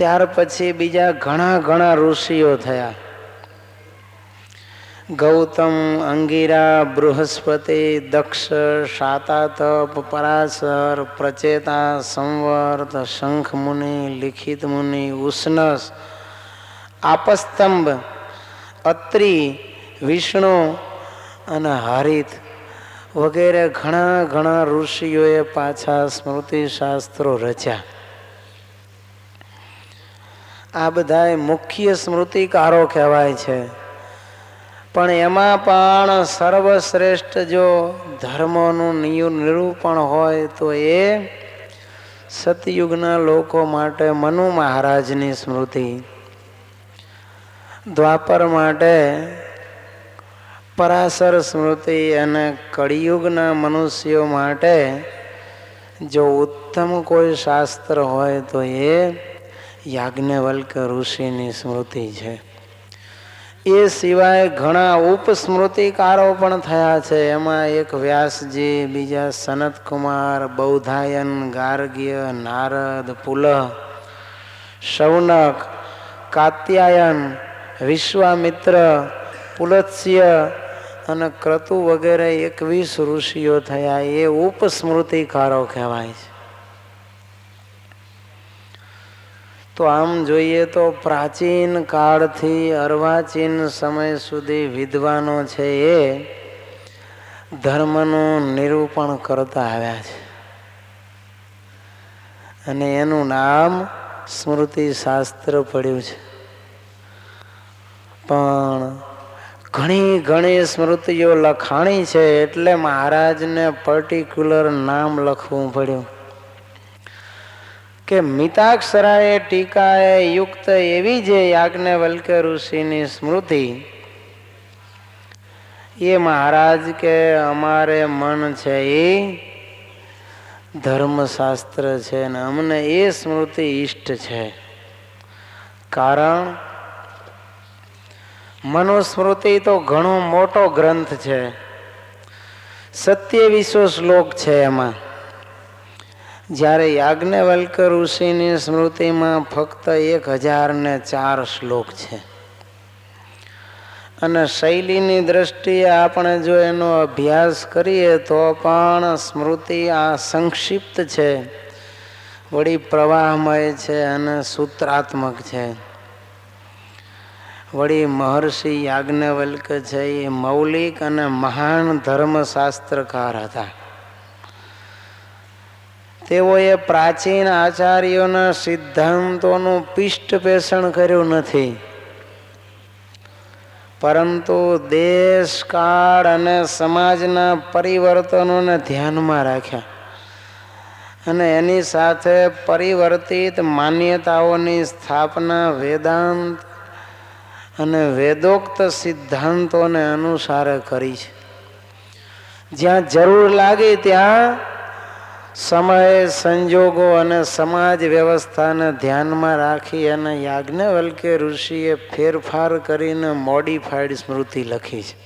ત્યાર પછી બીજા ઘણા ઘણા ઋષિઓ થયા. ગૌતમ, અંગિરા, બૃહસ્પતિ, દક્ષ, શાતાતપ, પરાશર, પ્રચેતા, સંવર્ત, શંખ મુનિ, લિખિત મુનિ, ઉષ્ણસ, આપસ્તંભ, અત્રિ, વિષ્ણુ અને હરિત વગેરે ઘણા ઘણા ઋષિઓએ પાછા સ્મૃતિ શાસ્ત્રો રચ્યા. આ બધા મુખ્ય સ્મૃતિકારો કહેવાય છે. પણ એમાં પણ સર્વશ્રેષ્ઠ જો ધર્મનું નિરૂપણ હોય તો એ સતયુગના લોકો માટે મનુ મહારાજની સ્મૃતિ, દ્વાપર માટે પરાશર સ્મૃતિ અને કળિયુગના મનુષ્યો માટે જો ઉત્તમ કોઈ શાસ્ત્ર હોય તો એ યાજ્ઞવલ્ક ઋષિની સ્મૃતિ છે. એ સિવાય ઘણા ઉપસ્મૃતિકારો પણ થયા છે. એમાં એક વ્યાસજી, બીજા સનતકુમાર, બૌધાયન, ગાર્ગ્ય, નારદ, પુલહ, શૌનક, કાત્યાયન, વિશ્વામિત્ર, પુલત્સ્ય અને ક્રતુ વગેરે 21 ઋષિઓ થયા. એ ઉપસ્મૃતિકારો કહેવાય છે. તો આમ જોઈએ તો પ્રાચીન કાળથી અર્વાચીન સમય સુધી વિદ્વાનો છે એ ધર્મનું નિરૂપણ કરતા આવ્યા છે અને એનું નામ સ્મૃતિ શાસ્ત્ર પડ્યું છે. પણ ઘણી ઘણી સ્મૃતિઓ લખાણી છે એટલે મહારાજને પર્ટિક્યુલર નામ લખવું પડ્યું કે મિતાક્ષરાએ ટીકાએ યુક્ત એવી જે યાજ્ઞવલ્ક ઋષિની સ્મૃતિ, એ મહારાજ કે અમારે મન છે એ ધર્મશાસ્ત્ર છે ને અમને એ સ્મૃતિ ઈષ્ટ છે. કારણ મનુસ્મૃતિ તો ઘણો મોટો ગ્રંથ છે, 2700 શ્લોક છે એમાં. જ્યારે યાજ્ઞવલ્ક ઋષિની સ્મૃતિમાં ફક્ત 1004 શ્લોક છે. અને શૈલીની દ્રષ્ટિએ આપણે જો એનો અભ્યાસ કરીએ તો પણ સ્મૃતિ આ સંક્ષિપ્ત છે, વળી પ્રવાહમય છે અને સૂત્રાત્મક છે. વળી મહર્ષિ યાજ્ઞવલ્ક છે એ મૌલિક અને મહાન ધર્મશાસ્ત્રકાર હતા. તેઓએ પ્રાચીન આચાર્યોના સિદ્ધાંતોનું પિષ્ટપેષણ કર્યું નથી, પરંતુ દેશ, કાળ અને સમાજના પરિવર્તનોને ધ્યાનમાં રાખ્યા અને એની સાથે પરિવર્તિત માન્યતાઓની સ્થાપના વેદાંત અને વેદોક્ત સિદ્ધાંતોને અનુસારે કરી છે. જ્યાં જરૂર લાગે ત્યાં સમય, સંજોગો અને સમાજ વ્યવસ્થાને ધ્યાનમાં રાખી અને યાજ્ઞવલ્કે ઋષિએ ફેરફાર કરીને મોડિફાઈડ સ્મૃતિ લખી છે.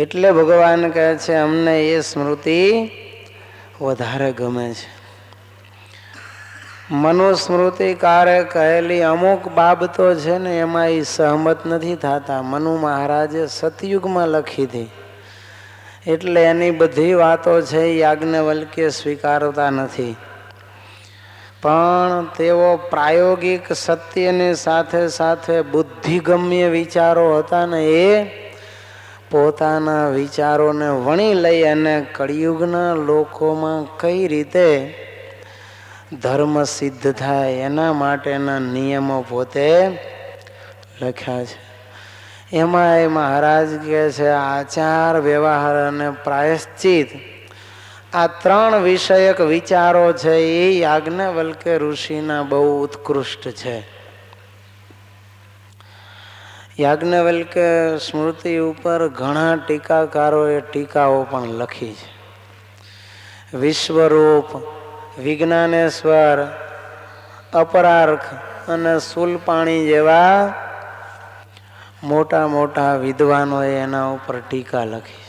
એટલે ભગવાન કહે છે અમને એ સ્મૃતિ વધારે ગમે છે. મનુસ્મૃતિકારે કહેલી અમુક બાબતો છે ને એમાં એ સહમત નથી થતા. મનુ મહારાજે સતયુગમાં લખી હતી એટલે એની બધી વાતો છે યાજ્ઞવલ્કે સ્વીકારતા નથી. પણ તેઓ પ્રાયોગિક સત્યની સાથે સાથે બુદ્ધિગમ્ય વિચારો હતા ને એ પોતાના વિચારોને વણી લઈ અને કળિયુગના લોકોમાં કઈ રીતે ધર્મ સિદ્ધ થાય એના માટેના નિયમો પોતે લખ્યા છે. એમાં એ મહારાજ કહે છે આચાર, વ્યવહાર અને પ્રાયશ્ચિત આ 3 વિષયક વિચારો છે એ યાજ્ઞવલ્કે ઋષિના બહુ ઉત્કૃષ્ટ છે. યાજ્ઞવલ્કે સ્મૃતિ ઉપર ઘણા ટીકાકારોએ ટીકાઓ પણ લખી છે. વિશ્વરૂપ, વિજ્ઞાનેશ્વર, અપરાર્થ અને શૂલપાણી જેવા મોટા મોટા વિદ્વાનોએ એના ઉપર ટીકા લખી.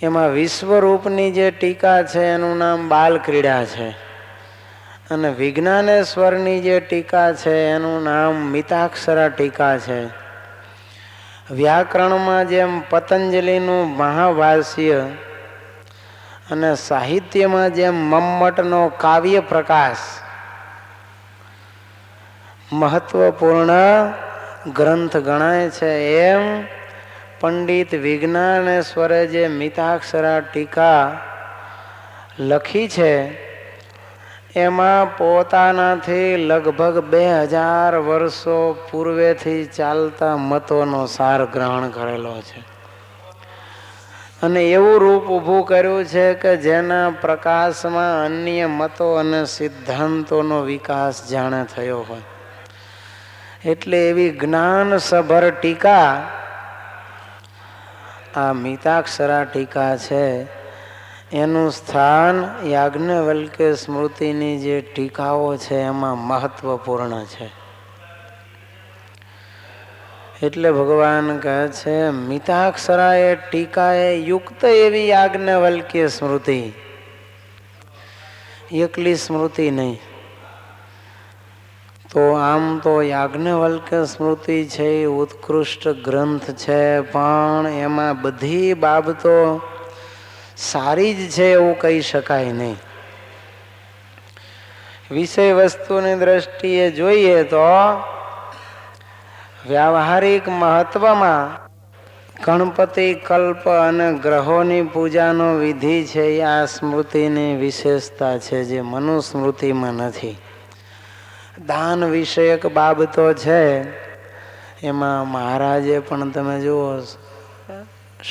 એમાં વિશ્વરૂપની જે ટીકા છે એનું નામ બાલક્રીડા છે અને વિજ્ઞાનેશ્વરની જે ટીકા છે એનું નામ મિતાક્ષરા ટીકા છે. વ્યાકરણમાં જેમ પતંજલિનું મહાભાષ્ય અને સાહિત્યમાં જેમ મમ્મટનો કાવ્ય પ્રકાશ મહત્વપૂર્ણ ગ્રંથ ગણાય છે, એમ પંડિત વિજ્ઞાનેશ્વરે જે મિતાક્ષરા ટીકા લખી છે એમાં પોતાનાથી લગભગ 2000 વર્ષો પૂર્વેથી ચાલતા મતોનો સાર ગ્રહણ કરેલો છે અને એવું રૂપ ઊભું કર્યું છે કે જેના પ્રકાશમાં અન્ય મતો અને સિદ્ધાંતોનો વિકાસ જાણે થયો હોય. એટલે એવી જ્ઞાનસભર ટીકા આ મિતાક્ષરા ટીકા છે. એનું સ્થાન યાજ્ઞવલ્ક્ય સ્મૃતિની જે ટીકાઓ છે એમાં મહત્વપૂર્ણ છે. એટલે ભગવાન કહે છે મિતાક્ષરા એ ટીકાએ યુક્ત એવી યાજ્ઞવલ્ક્ય સ્મૃતિ, એકલી સ્મૃતિ નહીં. તો આમ તો યાજ્ઞવલ્ક્ય સ્મૃતિ છે એ ઉત્કૃષ્ટ ગ્રંથ છે, પણ એમાં બધી બાબતો સારી જ છે એવું કહી શકાય નહીં. વિષય વસ્તુની દ્રષ્ટિએ જોઈએ તો વ્યાવહારિક મહત્વમાં ગણપતિ કલ્પ અને ગ્રહોની પૂજાનો વિધિ છે એ આ સ્મૃતિની વિશેષતા છે, જે મનુસ્મૃતિમાં નથી. દાન વિષયક બાબતો છે એમાં મહારાજે પણ તમે જુઓ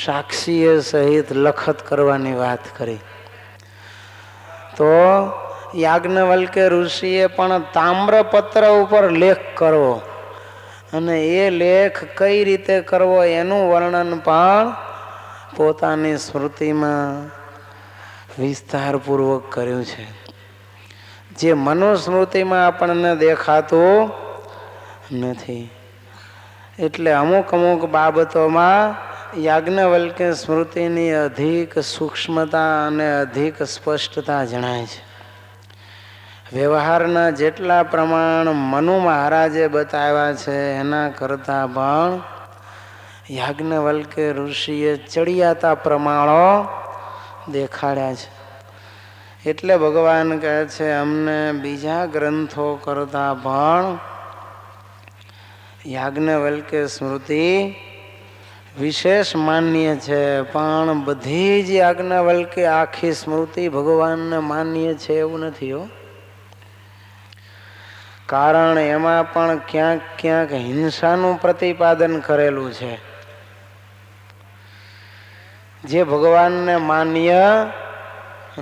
સાક્ષીએ સહિત લખત કરવાની વાત કરી. તો યાજ્ઞવલ્ક્ય ઋષિએ પણ તામ્રપત્ર ઉપર લેખ કરવો અને એ લેખ કઈ રીતે કરવો એનું વર્ણન પણ પોતાની સ્મૃતિમાં વિસ્તારપૂર્વક કર્યું છે, જે મનુસ્મૃતિમાં આપણને દેખાતું નથી. એટલે અમુક બાબતોમાં યાજ્ઞવલ્ક્ય સ્મૃતિની અધિક સૂક્ષ્મતા અને અધિક સ્પષ્ટતા જણાય છે. વ્યવહારના જેટલા પ્રમાણ મનુ મહારાજે બતાવ્યા છે એના કરતાં પણ યાજ્ઞવલ્ક્ય ઋષિએ ચડિયાતા પ્રમાણો દેખાડ્યા છે. એટલે ભગવાન કહે છે અમને બીજા ગ્રંથો કરતાં પણ યાજ્ઞવલ્ક્ય સ્મૃતિ વિશેષ માન્ય છે. પણ બધી જ યાજ્ઞવલ્ક્ય આખી સ્મૃતિ ભગવાનને માન્ય છે એવું નથી હો. કારણ એમાં પણ ક્યાંક ક્યાંક હિંસાનું પ્રતિપાદન કરેલું છે, જે ભગવાનને માન્ય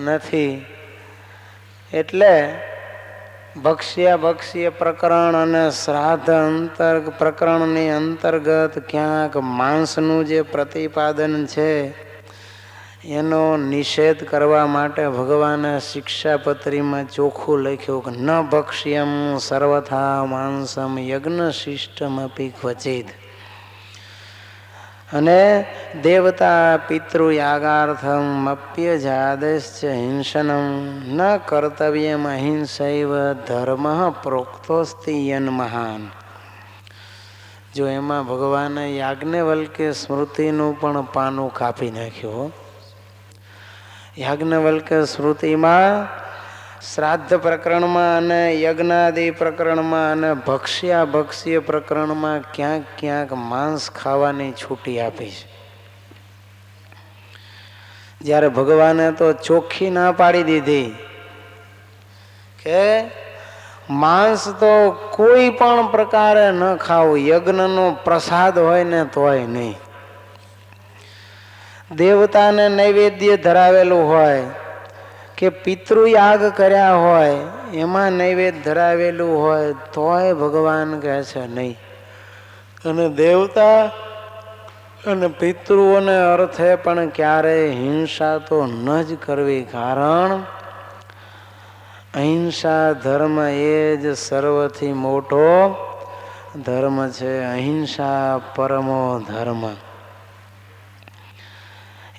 નથી. એટલે ભક્ષ્ય પ્રકરણ અને શ્રાદ્ધ પ્રકરણની અંતર્ગત ક્યાંક માંસનું જે પ્રતિપાદન છે એનો નિષેધ કરવા માટે ભગવાને શિક્ષાપત્રીમાં ચોખ્ખું લખ્યું કે ન ભક્ષ્યમ સર્વથા માંસમ યજ્ઞ શિષ્ટમપી ક્વચિત. અને દેવતા પિતૃયાગાર્થમ અપ્યજાદશ્ચ હિંસનમ ન કર્તવ્યમ અહિંસૈવ ધર્મ પ્રોક્તોસ્તિ યન મહાન. જો એમાં ભગવાને યાજ્ઞવલ્ક્ય સ્મૃતિનું પણ પાનું કાપી નાખ્યું. યાજ્ઞવલ્ક્ય સ્મૃતિમાં શ્રાદ્ધ પ્રકરણમાં અને યજ્ઞાદિ પ્રકરણમાં અને ભક્ષ્ય પ્રકરણમાં ક્યાંક ક્યાંક માંસ ખાવાની છૂટી આપી છે, જ્યારે ભગવાને તો ચોખ્ખી ના પાડી દીધી કે માંસ તો કોઈ પણ પ્રકારે ન ખાવું, યજ્ઞનો પ્રસાદ હોય ને તોય નહીં. દેવતાને નૈવેદ્ય ધરાવેલું હોય કે પિતૃયાગ કર્યા હોય એમાં નૈવેદ્ય ધરાવેલું હોય તોય ભગવાન કહે છે નહીં. અને દેવતા અને પિતૃઓને અર્થે પણ ક્યારેય હિંસા તો ન જ કરવી, કારણ અહિંસા ધર્મ એ જ સર્વથી મોટો ધર્મ છે. અહિંસા પરમો ધર્મ.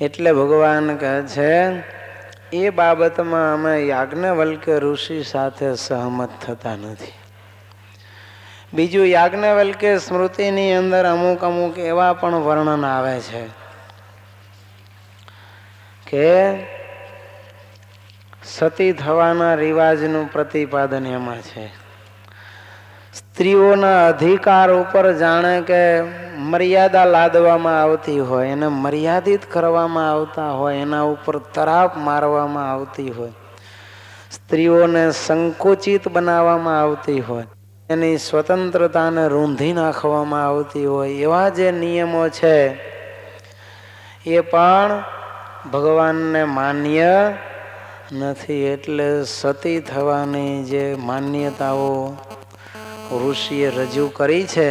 એટલે ભગવાન કહે છે એ બાબતમાં અમે યાજ્ઞવલ્ક્ય ઋષિ સાથે સહમત થતા નથી. બીજું, યાજ્ઞવલ્ક્ય સ્મૃતિની અંદર અમુક અમુક એવા પણ વર્ણન આવે છે કે સતી થવાના રિવાજનું પ્રતિપાદન એમાં છે. સ્ત્રીઓના અધિકાર ઉપર જાણે કે મર્યાદા લાદવામાં આવતી હોય, એને મર્યાદિત કરવામાં આવતા હોય, એના ઉપર તરાપ મારવામાં આવતી હોય, સ્ત્રીઓને સંકુચિત બનાવવામાં આવતી હોય, એની સ્વતંત્રતાને રૂંધી નાખવામાં આવતી હોય, એવા જે નિયમો છે એ પણ ભગવાનને માન્ય નથી. એટલે સતી થવાની જે માન્યતાઓ ઋષિએ રજૂ કરી છે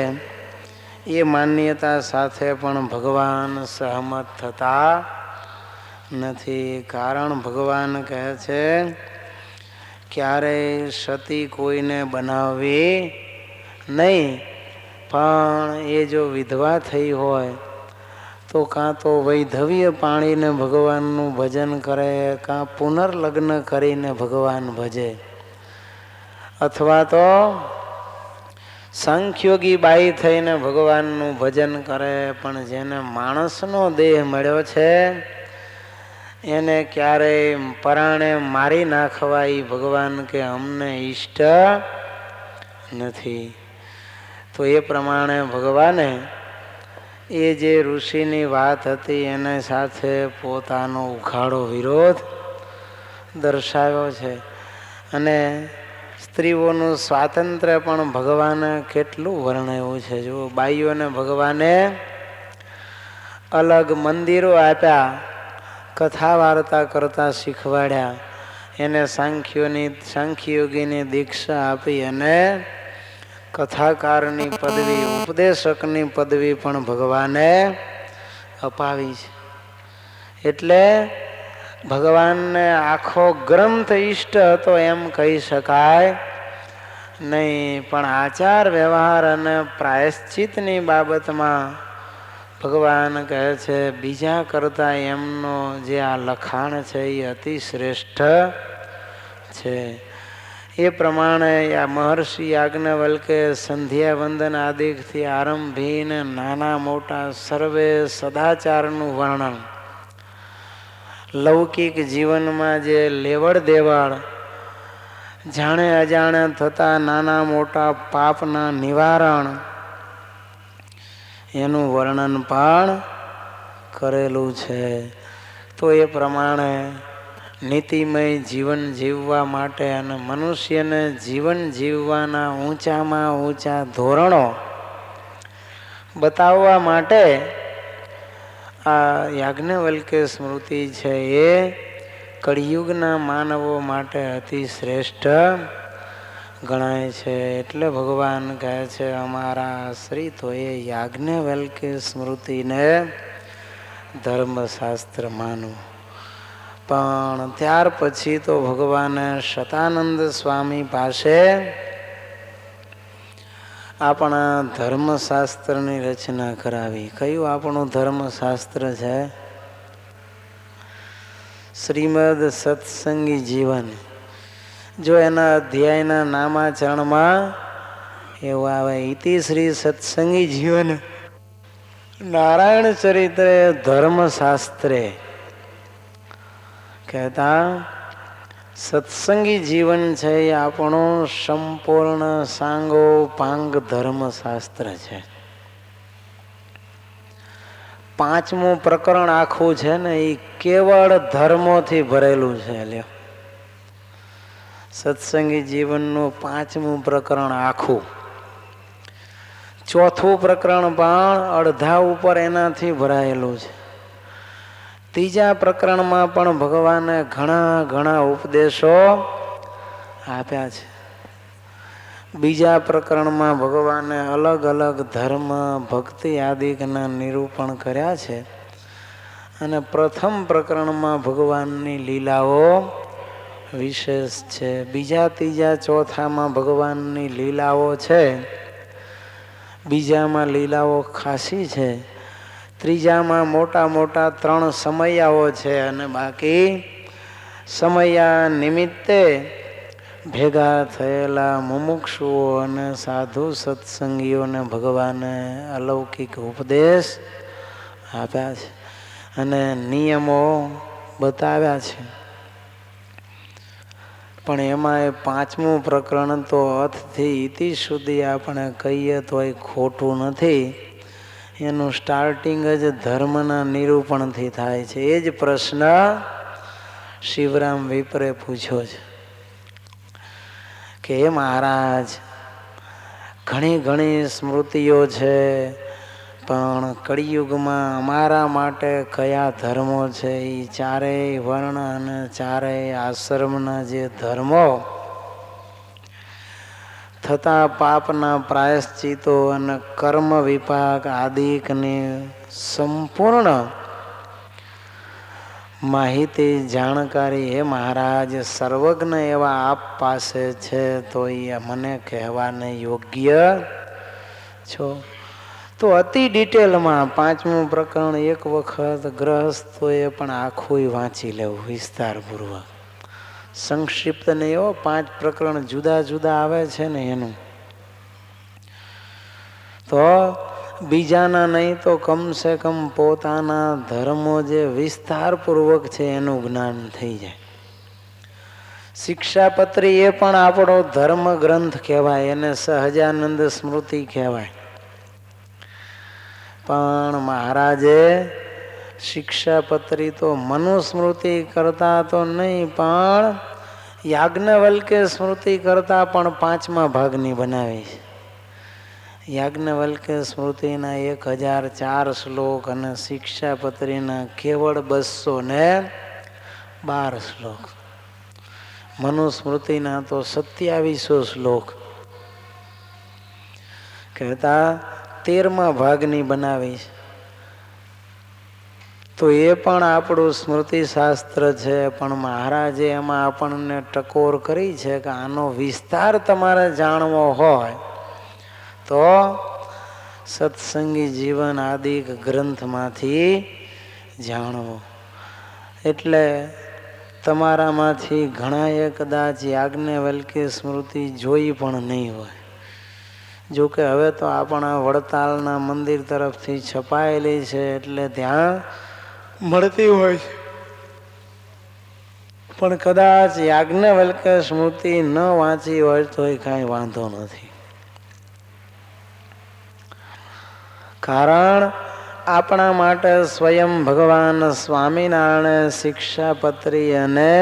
એ માન્યતા સાથે પણ ભગવાન સહમત થતા નથી. કારણ ભગવાન કહે છે ક્યારેય સતી કોઈને બનાવવી નહીં, પણ એ જો વિધવા થઈ હોય તો કાં તો વૈધવ્ય પાણીને ભગવાનનું ભજન કરે, કાં પુનર્લગ્ન કરીને ભગવાન ભજે, અથવા તો સાંખ્યોગી બાઈ થઈને ભગવાનનું ભજન કરે. પણ જેને માણસનો દેહ મળ્યો છે એને ક્યારેય પરાણે મારી નાખવા એ ભગવાન કે અમને ઈષ્ટ નથી. તો એ પ્રમાણે ભગવાને એ જે ઋષિની વાત હતી એને સાથે પોતાનો ઉઘાડો વિરોધ દર્શાવ્યો છે. અને સ્ત્રીઓનું સ્વાતંત્ર્ય પણ ભગવાને કેટલું વર્ણવ્યું છે. જો બાઈઓને ભગવાને અલગ મંદિરો આપ્યા, કથા વાર્તા કરતા શીખવાડ્યા, એને સાંખ્યયોગીની દીક્ષા આપી અને કથાકારની પદવી, ઉપદેશકની પદવી પણ ભગવાને અપાવી છે. એટલે ભગવાનને આખો ગ્રંથ ઈષ્ટ હતો એમ કહી શકાય નહીં, પણ આચાર વ્યવહાર અને પ્રાયશ્ચિતની બાબતમાં ભગવાન કહે છે બીજા કરતા એમનો જે આ લખાણ છે એ અતિ શ્રેષ્ઠ છે. એ પ્રમાણે આ મહર્ષિ યાજ્ઞવલ્કે સંધ્યા વંદન આદિથી આરંભીને નાના મોટા સર્વે સદાચારનું વર્ણન, લૌકિક જીવનમાં જે લેવડ દેવડ, જાણે અજાણે થતા નાના મોટા પાપના નિવારણ, એનું વર્ણન પણ કરેલું છે. તો એ પ્રમાણે નીતિમય જીવન જીવવા માટે અને મનુષ્યને જીવન જીવવાના ઊંચામાં ઊંચા ધોરણો બતાવવા માટે આ યાજ્ઞવલ્ક્ય સ્મૃતિ છે એ કળિયુગના માનવો માટે અતિ શ્રેષ્ઠ ગણાય છે. એટલે ભગવાન કહે છે અમારા આશ્રિતોએ યાજ્ઞવલ્ક્ય સ્મૃતિને ધર્મશાસ્ત્ર માનવું. પણ ત્યાર પછી તો ભગવાને શતાનંદ સ્વામી પાસે આપણા ધર્મશાસ્ત્રની રચના કરાવી. કયું આપણું ધર્મશાસ્ત્ર છે? શ્રીમદ સત્સંગી જીવન. જો એના અધ્યાયના નામાચરણમાં એવું આવે ઇતિ શ્રી સત્સંગી જીવન નારાયણ ચરિત્રે ધર્મશાસ્ત્રે, કહેતા સત્સંગી જીવન છે એ આપણો સંપૂર્ણ સાંગો પાંગ ધર્મશાસ્ત્ર છે. 5મું પ્રકરણ આખું છે ને એ કેવળ ધર્મોથી ભરેલું છે. લ્યો, સત્સંગી જીવનનું 5મું પ્રકરણ આખું. 4થું પ્રકરણ પણ અડધા ઉપર એનાથી ભરાયેલું છે. 3જા પ્રકરણમાં પણ ભગવાને ઘણા ઘણા ઉપદેશો આપ્યા છે. 2જા પ્રકરણમાં ભગવાને અલગ અલગ ધર્મ ભક્તિ આદિના નિરૂપણ કર્યા છે. અને પ્રથમ પ્રકરણમાં ભગવાનની લીલાઓ વિશેષ છે. 2જા 3જા 4થામાં ભગવાનની લીલાઓ છે. 2જામાં લીલાઓ ખાસી છે. 3જામાં મોટા મોટા 3 સમયાઓ છે. અને બાકી સમયા નિમિત્તે ભેગા થયેલા મુમુક્ષુઓ અને સાધુ સત્સંગીઓને ભગવાને અલૌકિક ઉપદેશ આપ્યા છે અને નિયમો બતાવ્યા છે. પણ એમાં એ 5મું પ્રકરણ તો અથથી ઇતિ સુધી આપણે કહીએ તો એ ખોટું નથી. એનું સ્ટાર્ટિંગ જ ધર્મના નિરૂપણથી થાય છે. એ જ પ્રશ્ન શિવરામ વિપ્રે પૂછ્યો છે કે હે મહારાજ, ઘણી ઘણી સ્મૃતિઓ છે, પણ કળિયુગમાં અમારા માટે કયા ધર્મો છે? એ ચારેય વર્ણ અને ચારેય આશ્રમના જે ધર્મો થતા પાપના પ્રાયશ્ચિતો અને કર્મ વિપાક આદિકની સંપૂર્ણ માહિતી જાણકારી હે મહારાજ સર્વજ્ઞ એવા આપ પાસે છે, તો એ મને કહેવાને યોગ્ય છો. તો અતિ ડિટેલમાં 5મું પ્રકરણ એક વખત ગ્રહસ્થોએ પણ આખું વાંચી લેવું વિસ્તારપૂર્વક. સંક્ષિપ્ત નહીં હો, 5 પ્રકરણ જુદા જુદા આવે છે ને એનું. તો બીજાના નહીં તો કમસે કમ પોતાના ધર્મો જે વિસ્તારપૂર્વક છે એનું જ્ઞાન થઈ જાય. શિક્ષાપત્રી એ પણ આપણો ધર્મ ગ્રંથ કહેવાય, એને સહજાનંદ સ્મૃતિ કહેવાય. પણ મહારાજે શિક્ષાપત્રી તો મનુસ્મૃતિ કરતા તો નહીં, પણ યાજ્ઞવલ્કે સ્મૃતિ કરતા પણ 5મા ભાગની બનાવી છે. યાજ્ઞવલ્કે સ્મૃતિના 1004 શ્લોક અને શિક્ષાપત્રીના કેવળ 212 શ્લોક. મનુસ્મૃતિના તો 2700 શ્લોક કહેતા 13મા ભાગની બનાવી છે. તો એ પણ આપણું સ્મૃતિ શાસ્ત્ર છે. પણ મહારાજે એમાં આપણને ટકોર કરી છે કે આનો વિસ્તાર તમારે જાણવો હોય તો સત્સંગી જીવન આદિક ગ્રંથમાંથી જાણવો. એટલે તમારામાંથી ઘણાએ કદાચ યાજ્ઞવલ્કે સ્મૃતિ જોઈ પણ નહીં હોય. જોકે હવે તો આપણા વડતાલના મંદિર તરફથી છપાયેલી છે એટલે ત્યાં મળતી હોય છે. પણ કદાચ યાજ્ઞવલ્કે સ્મૃતિ ન વાંચી હોય તો એ કાંઈ વાંધો નથી. કારણ આપણા માટે સ્વયં ભગવાન સ્વામિનારાયણે શિક્ષાપત્રી અને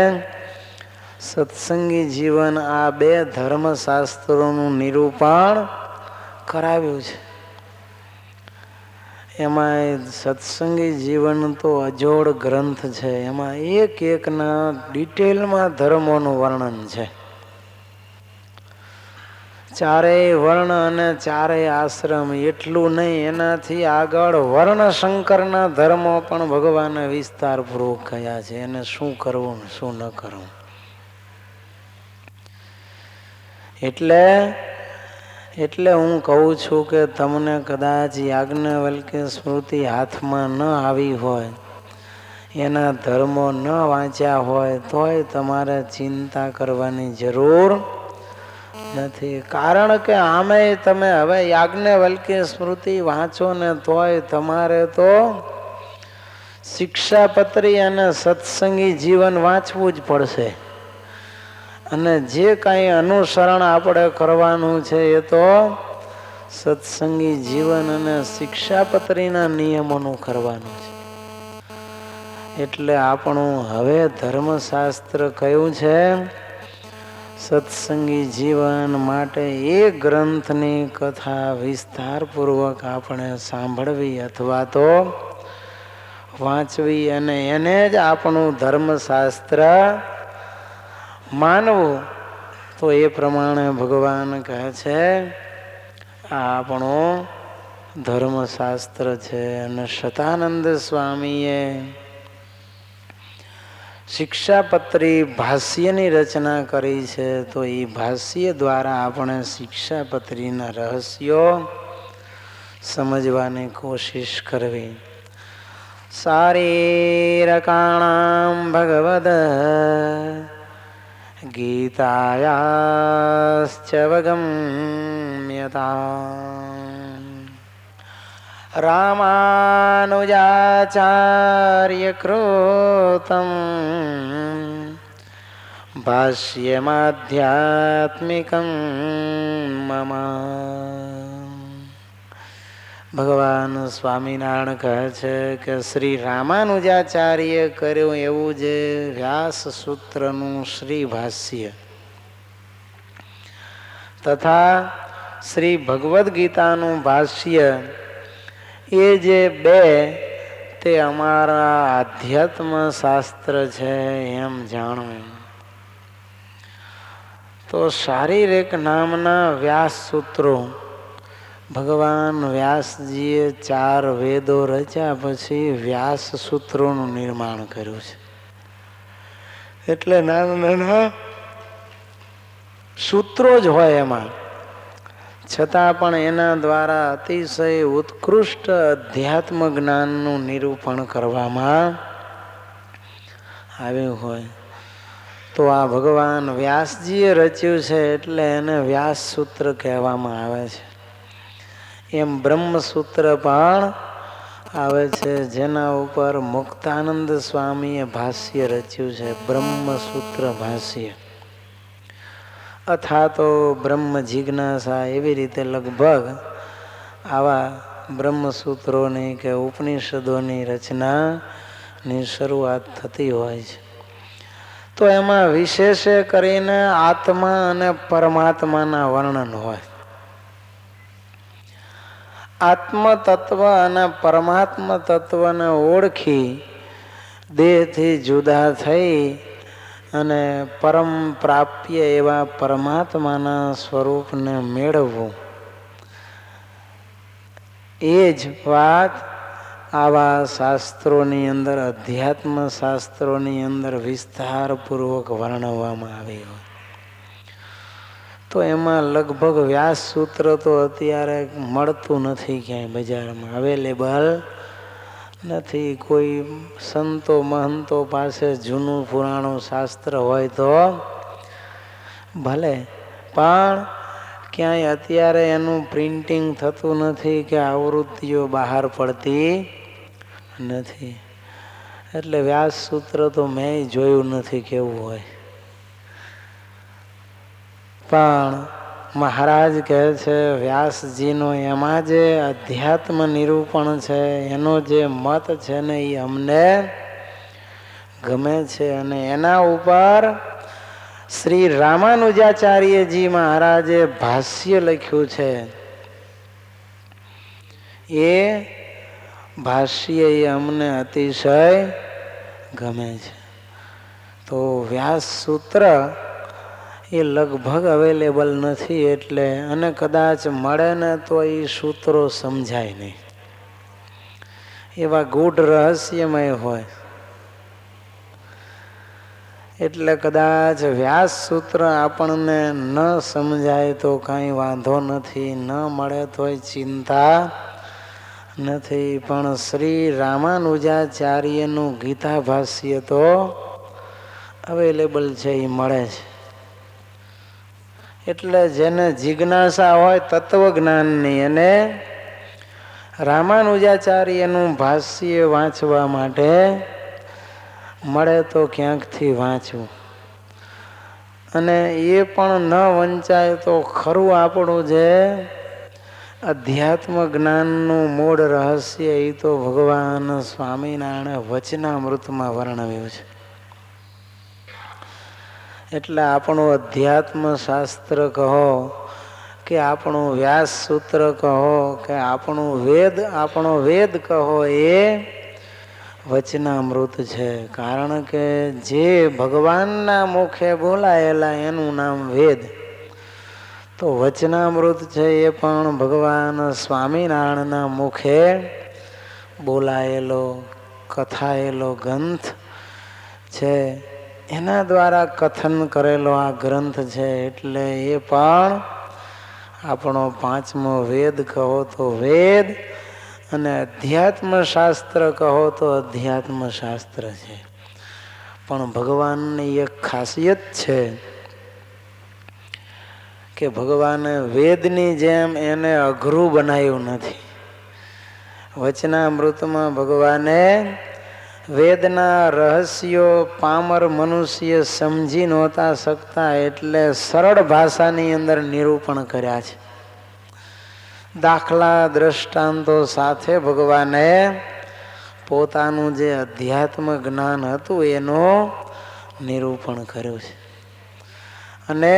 સત્સંગી જીવન આ 2 ધર્મશાસ્ત્રોનું નિરૂપણ કરાવ્યું છે. એમાં સત્સંગી જીવન તો અજોડ ગ્રંથ છે. એમાં એક એકના ડિટેલમાં ધર્મોનું વર્ણન છે. ચારેય વર્ણ અને ચારેય આશ્રમ એટલું નહીં, એનાથી આગળ વર્ણશંકરના ધર્મો પણ ભગવાને વિસ્તારપૂર્વક કહ્યા છે. એને શું કરવું શું ન કરવું. એટલે હું કહું છું કે તમને કદાચ યાજ્ઞવલ્કે સ્મૃતિ હાથમાં ન આવી હોય, એના ધર્મો ન વાંચ્યા હોય, તોય તમારે ચિંતા કરવાની જરૂર નથી. કારણ કે આમે તમે હવે યાજ્ઞવલ્કે સ્મૃતિ વાંચો ને તોય તમારે તો શિક્ષાપત્રી અને સત્સંગી જીવન વાંચવું જ પડશે. અને જે કાંઈ અનુસરણ આપણે કરવાનું છે એ તો સત્સંગી જીવન અને શિક્ષાપત્રીના નિયમોનું કરવાનું છે. એટલે આપણું હવે ધર્મશાસ્ત્ર કયું છે? સત્સંગી જીવન માટે એ ગ્રંથની કથા વિસ્તારપૂર્વક આપણે સાંભળવી અથવા તો વાંચવી અને એને જ આપણું ધર્મશાસ્ત્ર માનવું. તો એ પ્રમાણે ભગવાન કહે છે આ આપણું ધર્મશાસ્ત્ર છે. અને શતાનંદ સ્વામીએ શિક્ષાપત્રી ભાષ્યની રચના કરી છે. તો એ ભાષ્ય દ્વારા આપણે શિક્ષાપત્રીના રહસ્યો સમજવાની કોશિશ કરવી. શારીરકાણાં ભગવદ ગીતાયાશ્ચ વગમ્યતા રામાનુજાચાર્ય કૃતં ભાષ્યમાધ્યાત્મિકં મમ. ભગવાન સ્વામિનારાયણ કહે છે કે શ્રી રામાનુજાચાર્ય કર્યું એવું જે વ્યાસ સૂત્રનું શ્રી ભાષ્ય તથા શ્રી ભગવદ્ ગીતાનું ભાષ્ય એ જે બે તે અમારા આધ્યાત્મ શાસ્ત્ર છે એમ જાણવું. તો શારીરિક નામના વ્યાસ સૂત્રો ભગવાન વ્યાસજીએ 4 વેદો રચ્યા પછી વ્યાસ સૂત્રોનું નિર્માણ કર્યું છે. એટલે નાના નાના સૂત્રો જ હોય એમાં, છતાં પણ એના દ્વારા અતિશય ઉત્કૃષ્ટ અધ્યાત્મ જ્ઞાનનું નિરૂપણ કરવામાં આવ્યું હોય. તો આ ભગવાન વ્યાસજીએ રચ્યું છે એટલે એને વ્યાસ સૂત્ર કહેવામાં આવે છે. એમ બ્રહ્મસૂત્ર પણ આવે છે, જેના ઉપર મુક્તાનંદ સ્વામીએ ભાષ્ય રચ્યું છે, બ્રહ્મસૂત્ર ભાષ્ય અથવા તો બ્રહ્મ જિજ્ઞાસા. એવી રીતે લગભગ આવા બ્રહ્મસૂત્રોની કે ઉપનિષદોની રચનાની શરૂઆત થતી હોય છે. તો એમાં વિશેષે કરીને આત્મા અને પરમાત્માના વર્ણન હોય. આત્મ તત્વ અને પરમાત્મ તત્વને ઓળખી દેહથી જુદા થઈ અને પરમ પ્રાપ્ય એવા પરમાત્માના સ્વરૂપને મેળવવું, એ જ વાત આવા શાસ્ત્રોની અંદર, અધ્યાત્મ શાસ્ત્રોની અંદર વિસ્તારપૂર્વક વર્ણવવામાં આવી હોય. તો એમાં લગભગ વ્યાસ સૂત્ર તો અત્યારે મળતું નથી, ક્યાંય બજારમાં અવેલેબલ નથી. કોઈ સંતો મહંતો પાસે જૂનું પુરાણું શાસ્ત્ર હોય તો ભલે, પણ ક્યાંય અત્યારે એનું પ્રિન્ટિંગ થતું નથી કે આવૃત્તિઓ બહાર પડતી નથી. એટલે વ્યાસ સૂત્ર તો મેં જોયું નથી કેવું હોય. પણ મહારાજ કહે છે વ્યાસજીનો એમાં જે અધ્યાત્મ નિરૂપણ છે, એનો જે મત છે ને એ અમને ગમે છે. અને એના ઉપર શ્રી રામાનુજાચાર્યજી મહારાજે ભાષ્ય લખ્યું છે. એ ભાષ્ય એ અમને અતિશય ગમે છે. તો વ્યાસ સૂત્ર એ લગભગ અવેલેબલ નથી, એટલે અને કદાચ મળે ને તો એ સૂત્રો સમજાય નહીં, એવા ગૂઢ રહસ્યમય હોય. એટલે કદાચ વ્યાસ સૂત્ર આપણને ન સમજાય તો કાંઈ વાંધો નથી, ન મળે તોય ચિંતા નથી. પણ શ્રી રામાનુજાચાર્યનું ગીતા ભાષ્ય તો અવેલેબલ છે, એ મળે છે. એટલે જેને જિજ્ઞાસા હોય તત્વજ્ઞાનની, અને રામાનુજાચાર્યનું ભાષ્ય વાંચવા માટે મળે તો ક્યાંકથી વાંચવું. અને એ પણ ન વંચાય તો ખરું આપણું જે અધ્યાત્મ જ્ઞાનનું મૂળ રહસ્ય એ તો ભગવાન સ્વામિનારાયણે વચનામૃતમાં વર્ણવ્યું છે. એટલે આપણું અધ્યાત્મ શાસ્ત્ર કહો કે આપણું વ્યાસ સૂત્ર કહો કે આપણો વેદ કહો, એ વચનામૃત છે. કારણ કે જે ભગવાનના મુખે બોલાયેલા એનું નામ વેદ. તો વચનામૃત છે એ પણ ભગવાન સ્વામિનારાયણના મુખે બોલાયેલો કથાયેલો ગ્રંથ છે, એના દ્વારા કથન કરેલો આ ગ્રંથ છે. એટલે એ પણ આપણો પાંચમો વેદ કહો તો વેદ, અને અધ્યાત્મ શાસ્ત્ર કહો તો અધ્યાત્મ શાસ્ત્ર છે, પણ ભગવાનની એક ખાસિયત છે કે ભગવાને વેદની જેમ એને અઘરું બનાવ્યું નથી. વચનામૃતમાં ભગવાને વેદના રહસ્યો પામર મનુષ્ય સમજી નહોતા શકતા એટલે સરળ ભાષાની અંદર નિરૂપણ કર્યા છે. દાખલા દ્રષ્ટાંતો સાથે ભગવાને પોતાનું જે અધ્યાત્મ જ્ઞાન હતું એનું નિરૂપણ કર્યું છે. અને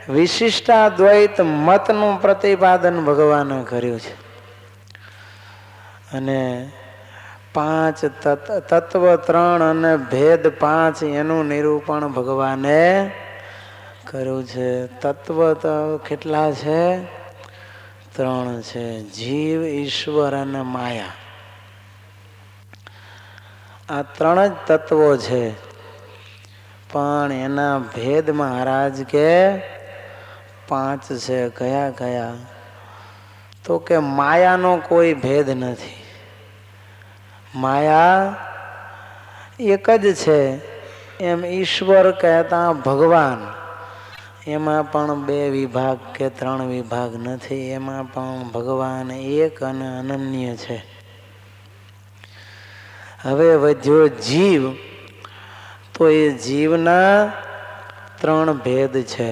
વિશિષ્ટાદ્વૈત મતનું પ્રતિપાદન ભગવાને કર્યું છે. અને 5 તત્વ 3 અને ભેદ 5 એનું નિરૂપણ ભગવાને કર્યું છે. તત્વ તો કેટલા છે? 3 છે, જીવ, ઈશ્વર અને માયા. આ 3 જ તત્વો છે, પણ એના ભેદ મહારાજ કે 5 છે. કયા કયા? તો કે માયાનો કોઈ ભેદ નથી. માયા એક જ છે. એમ ઈશ્વર કહેતા ભગવાન, એમાં પણ 2 વિભાગ કે 3 વિભાગ નથી. એમાં પણ ભગવાન એક અને અનન્ય છે. હવે વધ્યો જીવ, તો એ જીવના 3 ભેદ છે,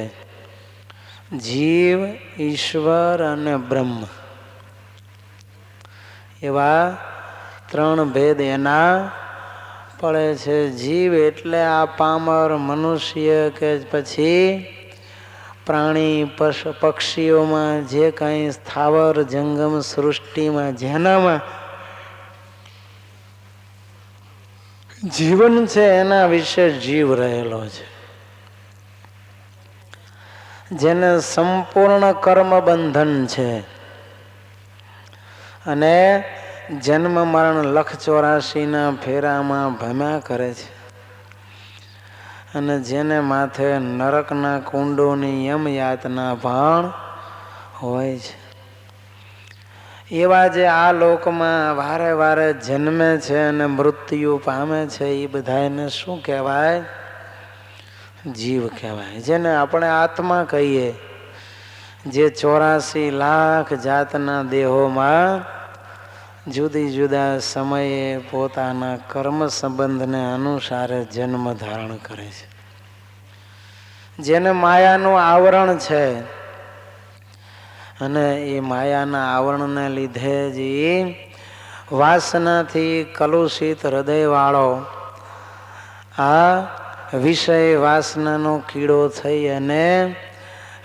જીવ, ઈશ્વર અને બ્રહ્મ. એવા 3 ભેદ એના પડે છે. જીવ એટલે આ પામર મનુષ્ય કે પછી પ્રાણી પક્ષીઓમાં જે કાંઈ સ્થાવર જંગમ સૃષ્ટિમાં જેનામાં જીવન છે એના વિશે જીવ રહેલો છે, જેને સંપૂર્ણ કર્મ બંધન છે અને જન્મ મરણ 184 ફેરામાં ભમ્યા કરે છે. અને જેને માથે નરકના કુંડોની યમયાતના પણ હોય છે. એવા જે આ લોકમાં વારે વારે જન્મે છે અને મૃત્યુ પામે છે, એ બધાને શું કહેવાય? જીવ કહેવાય. જેને આપણે આત્મા કહીએ, જે 84 લાખ જાતના દેહોમાં જુદી જુદા સમયે પોતાના કર્મ સંબંધને અનુસારે જન્મ ધારણ કરે છે. જેને માયાનું આવરણ છે, અને એ માયાના આવરણને લીધે જ એ વાસનાથી કલુષિત હૃદયવાળો આ વિષય વાસનાનો કીડો થઈ અને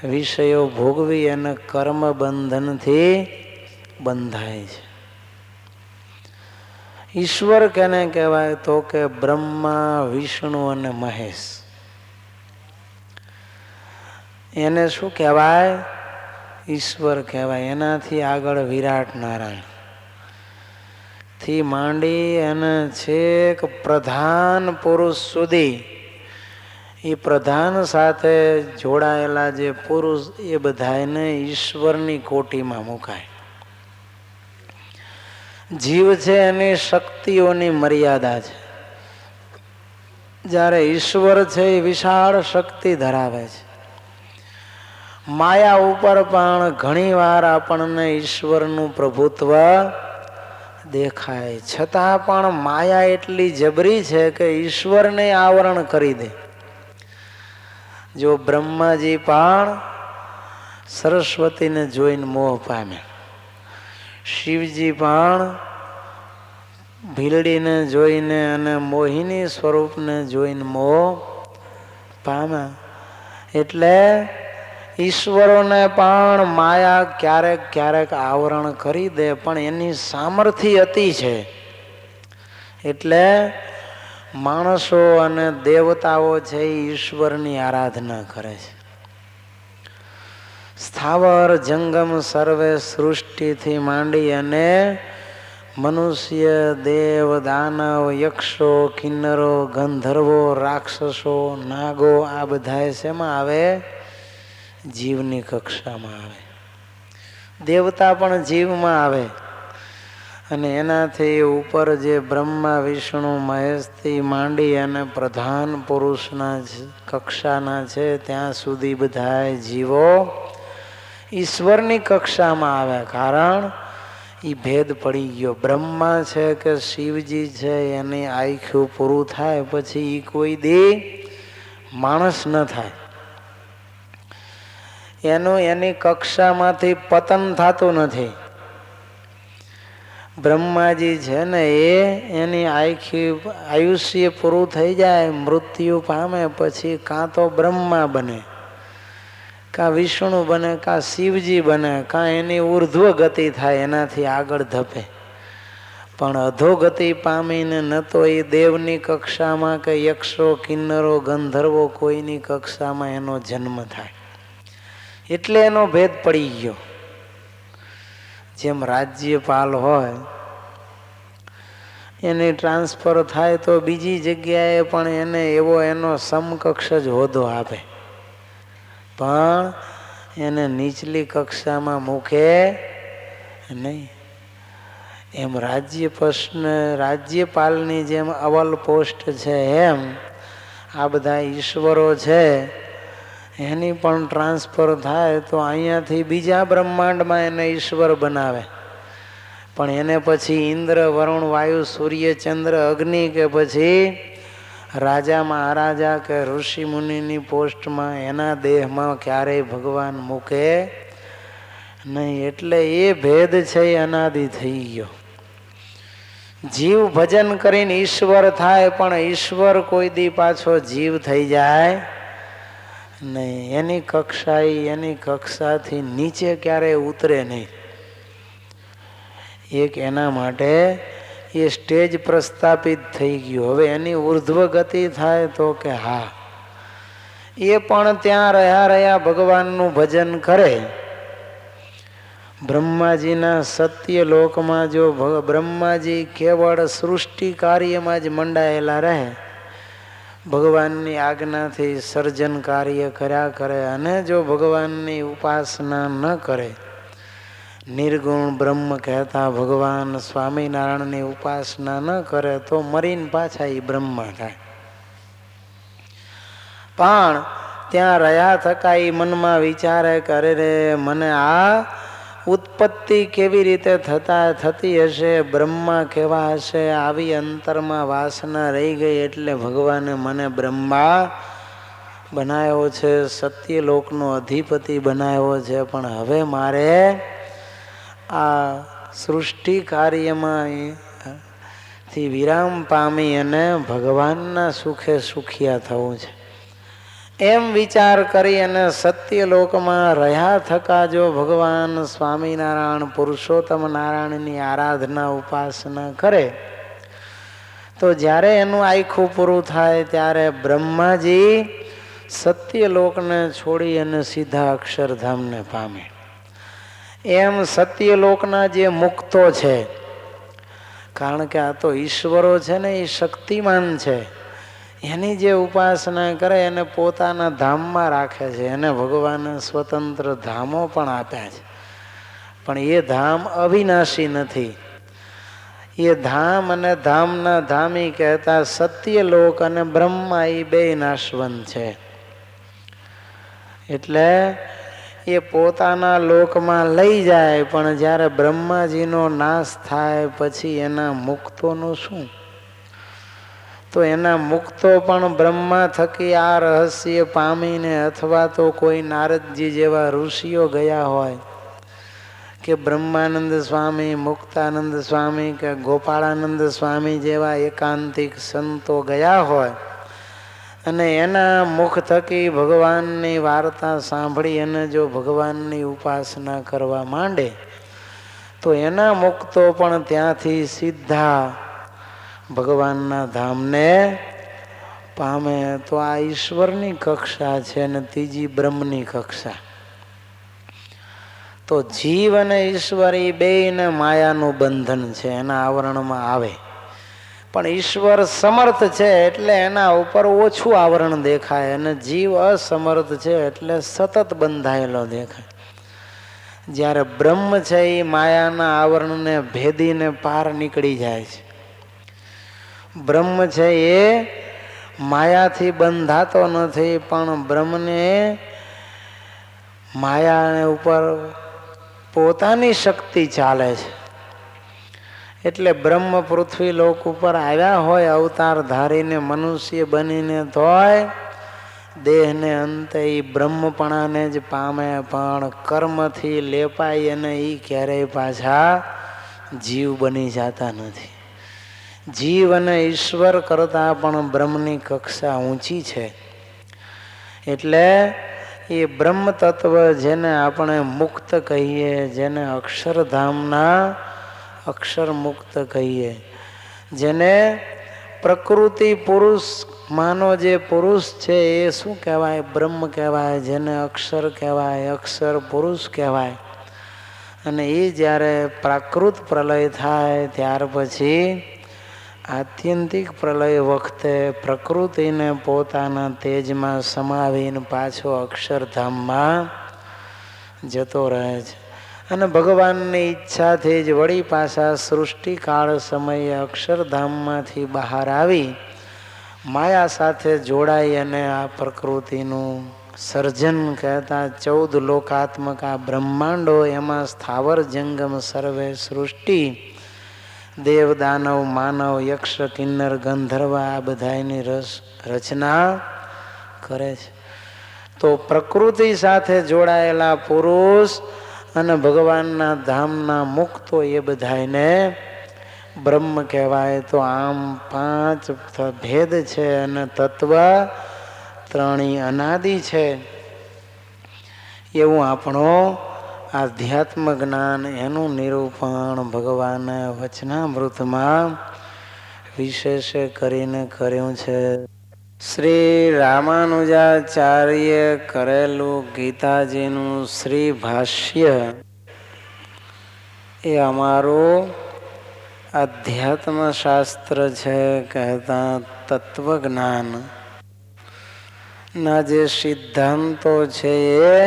વિષયો ભોગવી અને કર્મ બંધનથી બંધાય છે. ઈશ્વર કેને કહેવાય? તો કે બ્રહ્મા, વિષ્ણુ અને મહેશ. એને શું કહેવાય? ઈશ્વર કહેવાય. એનાથી આગળ વિરાટ નારાયણ થી માંડી અને છેક પ્રધાન પુરુષ સુધી, એ પ્રધાન સાથે જોડાયેલા જે પુરુષ, એ બધાને ઈશ્વરની કોટીમાં મુકાય. જીવ છે એની શક્તિઓની મર્યાદા છે, જ્યારે ઈશ્વર છે એ વિશાળ શક્તિ ધરાવે છે. માયા ઉપર પણ ઘણી વાર આપણને ઈશ્વરનું પ્રભુત્વ દેખાય, છતાં પણ માયા એટલી જબરી છે કે ઈશ્વરને આવરણ કરી દે. જો બ્રહ્માજી પણ સરસ્વતીને જોઈને મોહ પામે, શિવજી પણ ભીલડીને જોઈને અને મોહિની સ્વરૂપને જોઈને મોહ પામ્યા. એટલે ઈશ્વરોને પણ માયા ક્યારેક ક્યારેક આવરણ કરી દે, પણ એની સામર્થ્ય અતિ છે. એટલે માણસો અને દેવતાઓ છે એ ઈશ્વરની આરાધના કરે છે. સ્થાવર જંગમ સર્વે સૃષ્ટિથી માંડી અને મનુષ્ય, દેવ, દાનવ, યક્ષો, કિન્નરો, ગંધર્વો, રાક્ષસો, નાગો, આ બધા શેમાં આવે? જીવની કક્ષામાં આવે. દેવતા પણ જીવમાં આવે અને એનાથી ઉપર જે બ્રહ્મા વિષ્ણુ મહેશથી માંડી અને પ્રધાન પુરુષના કક્ષાના છે ત્યાં સુધી બધા જીવો ઈશ્વરની કક્ષામાં આવે. કારણ એ ભેદ પડી ગયો. બ્રહ્મા છે કે શિવજી છે એની આયખ્યું પૂરું થાય પછી એ કોઈ દી માણસ ન થાય. એની કક્ષામાંથી પતન થતું નથી. બ્રહ્માજી છે ને એની આયુષ્ય પૂરું થઈ જાય, મૃત્યુ પામે પછી કાં તો બ્રહ્મા બને, કાં વિષ્ણુ બને, કાં શિવજી બને, કાં એની ઉર્ધ્વ ગતિ થાય, એનાથી આગળ ધપે. પણ અધોગતિ પામીને ન તો એ દેવની કક્ષામાં કે યક્ષો કિન્નરો ગંધર્વો કોઈની કક્ષામાં એનો જન્મ થાય. એટલે એનો ભેદ પડી ગયો. જેમ રાજ્યપાલ હોય એની ટ્રાન્સફર થાય તો બીજી જગ્યાએ પણ એને એનો સમકક્ષ જ હોદ્દો આપે, પણ એને નીચલી કક્ષામાં મૂકે નહીં. એમ રાજ્યપાલની જેમ અવલ પોસ્ટ છે એમ આ બધા ઈશ્વરો છે એની પણ ટ્રાન્સફર થાય તો અહીંયાથી બીજા બ્રહ્માંડમાં એને ઈશ્વર બનાવે. પણ એને પછી ઇન્દ્ર વરુણ વાયુ સૂર્ય ચંદ્ર અગ્નિ કે પછી રાજા મહારાજા કે ઋષિ મુનિની પોસ્ટમાં એના દેહમાં ક્યારેય ભગવાન મૂકે નહીં. એટલે એ ભેદ છે એ અનાદિ થઈ ગયો. જીવ ભજન કરીને ઈશ્વર થાય પણ ઈશ્વર કોઈ દી પાછો જીવ થઈ જાય નહીં. એની કક્ષાથી નીચે ક્યારેય ઉતરે નહીં. એક એના માટે એ સ્ટેજ પ્રસ્થાપિત થઈ ગયું. હવે એની ઉર્ધ્વ ગતિ થાય તો કે હા એ પણ ત્યાં રહ્યા ભગવાનનું ભજન કરે. બ્રહ્માજીના સત્ય લોકમાં જો બ્રહ્માજી કેવળ સૃષ્ટિ કાર્યમાં જ મંડાયેલા રહે, ભગવાનની આજ્ઞાથી સર્જન કાર્ય કર્યા કરે અને જો ભગવાનની ઉપાસના ન કરે, નિર્ગુણ બ્રહ્મ કહેતા ભગવાન સ્વામિનારાયણની ઉપાસના ન કરે તો મરીને પાછા એ બ્રહ્મા થાય. પણ ત્યાં રહ્યા થકા એ મનમાં વિચારે કરે રે મને આ ઉત્પત્તિ કેવી રીતે થતી હશે, બ્રહ્મા કેવા હશે, આવી અંતરમાં વાસના રહી ગઈ એટલે ભગવાને મને બ્રહ્મા બનાવ્યો છે, સત્યલોકનો અધિપતિ બનાવ્યો છે. પણ હવે મારે આ સૃષ્ટિ કાર્યમાં થી વિરામ પામી અને ભગવાનના સુખે સુખિયા થવું છે. એમ વિચાર કરી અને સત્યલોકમાં રહ્યા થકા જો ભગવાન સ્વામિનારાયણ પુરુષોત્તમ નારાયણની આરાધના ઉપાસના કરે તો જ્યારે એનું આખું પૂરું થાય ત્યારે બ્રહ્માજી સત્યલોકને છોડી અને સીધા અક્ષરધામને પામે. એમ સત્યલોકના જે મુક્તો છે, કારણ કે આ તો ઈશ્વરો છે ને એ શક્તિમાન છે, એની જે ઉપાસના કરે એને પોતાના ધામમાં રાખે છે. એને ભગવાને સ્વતંત્ર ધામો પણ આપ્યા છે, પણ એ ધામ અવિનાશી નથી. એ ધામ અને ધામના ધામી કહેતા સત્યલોક અને બ્રહ્મા એ બે નાશવંત છે. એટલે એ પોતાના લોકમાં લઈ જાય, પણ જ્યારે બ્રહ્માજીનો નાશ થાય પછી એના મુક્તોનું શું? તો એના મુક્તો પણ બ્રહ્મા થકી આ રહસ્ય પામીને અથવા તો કોઈ નારદજી જેવા ઋષિઓ ગયા હોય કે બ્રહ્માનંદ સ્વામી, મુક્તાનંદ સ્વામી કે ગોપાળાનંદ સ્વામી જેવા એકાંતિક સંતો ગયા હોય અને એના મુખ થકી ભગવાનની વાર્તા સાંભળી અને જો ભગવાનની ઉપાસના કરવા માંડે તો એના મુક્તો પણ ત્યાંથી સીધા ભગવાનના ધામને પામે. તો આ ઈશ્વરની કક્ષા છે અને ત્રીજી બ્રહ્મની કક્ષા. તો જીવ અને ઈશ્વર એ બેયને માયાનું બંધન છે, એના આવરણમાં આવે. પણ ઈશ્વર સમર્થ છે એટલે એના ઉપર ઓછું આવરણ દેખાય અને જીવ અસમર્થ છે એટલે સતત બંધાયેલો દેખાય. જ્યારે બ્રહ્મ છે એ માયાના આવરણને ભેદીને પાર નીકળી જાય છે. બ્રહ્મ છે એ માયાથી બંધાતો નથી, પણ બ્રહ્મને માયા ઉપર પોતાની શક્તિ ચાલે છે. એટલે બ્રહ્મ પૃથ્વી લોક ઉપર આવ્યા હોય અવતાર ધારીને મનુષ્ય બનીને, તોય દેહને અંતે એ બ્રહ્મપણાને જ પામે, પણ કર્મથી લેપાય અને એ ક્યારેય પાછા જીવ બની જતા નથી. જીવ અને ઈશ્વર કરતા પણ બ્રહ્મની કક્ષા ઊંચી છે. એટલે એ બ્રહ્મ તત્વ જેને આપણે મુક્ત કહીએ, જેને અક્ષરધામના અક્ષર મુક્ત કહીએ, જેને પ્રકૃતિ પુરુષ માનો જે પુરુષ છે એ શું કહેવાય? બ્રહ્મ કહેવાય. જેને અક્ષર કહેવાય, અક્ષર પુરુષ કહેવાય. અને એ જ્યારે પ્રાકૃત પ્રલય થાય ત્યાર પછી આત્યંતિક પ્રલય વખતે પ્રકૃતિને પોતાના તેજમાં સમાવીને પાછો અક્ષરધામમાં જતો રહે છે. અને ભગવાનની ઈચ્છાથી જ વળી પાછા સૃષ્ટિકાળ સમયે અક્ષરધામમાંથી બહાર આવી માયા સાથે જોડાઈ અને આ પ્રકૃતિનું સર્જન કહેતા 14 લોકાત્મક આ બ્રહ્માંડો, એમાં સ્થાવર જંગમ સર્વે સૃષ્ટિ, દેવ દાનવ માનવ યક્ષ કિન્નર ગંધર્વ આ બધાની રચના કરે છે. તો પ્રકૃતિ સાથે જોડાયેલા પુરુષ અને ભગવાનના ધામના મુક્તો એ બધાને બ્રહ્મ કહેવાય. તો આમ 5 ભેદ છે અને તત્વ 3 અનાદિ છે. એવું આપણો આધ્યાત્મ જ્ઞાન, એનું નિરૂપણ ભગવાને વચનામૃતમાં વિશેષ કરીને કર્યું છે. શ્રી રામાનુજાચાર્ય કરેલું ગીતાજીનું શ્રી ભાષ્ય એ અમારું અધ્યાત્મ શાસ્ત્ર છે, કહેતા તત્વજ્ઞાન ના જે સિદ્ધાંતો છે એ